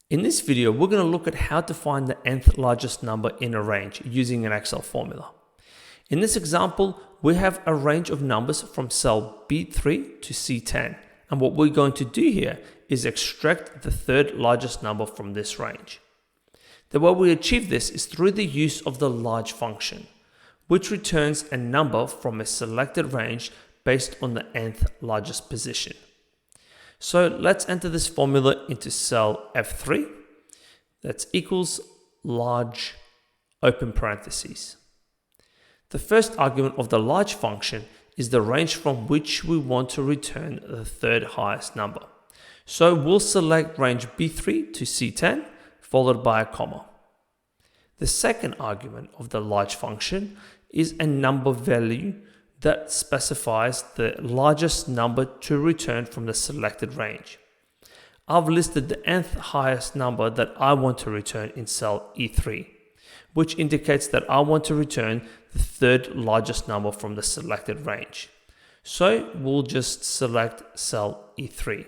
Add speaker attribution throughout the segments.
Speaker 1: In this video, we're going to look at how to find the nth largest number in a range using an Excel formula. In this example, we have a range of numbers from cell B3 to C10. And what we're going to do here is extract the third largest number from this range. The way we achieve this is through the use of the large function, which returns a number from a selected range based on the nth largest position. So let's enter this formula into cell F3. That's equals large open parentheses. The first argument of the large function is the range from which we want to return the third highest number. So we'll select range B3 to C10, followed by a comma. The second argument of the large function is a number value that specifies the largest number to return from the selected range. I've listed the nth highest number that I want to return in cell E3, which indicates that I want to return the third largest number from the selected range. So we'll just select cell E3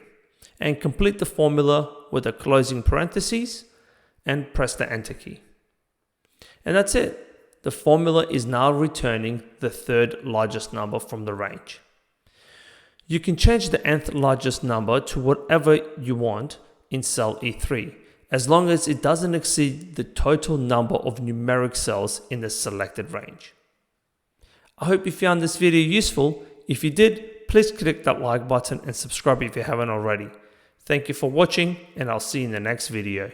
Speaker 1: and complete the formula with a closing parentheses and press the enter key. And that's it. The formula is now returning the third largest number from the range. You can change the nth largest number to whatever you want in cell E3, as long as it doesn't exceed the total number of numeric cells in the selected range. I hope you found this video useful. If you did, please click that like button and subscribe if you haven't already. Thank you for watching, and I'll see you in the next video.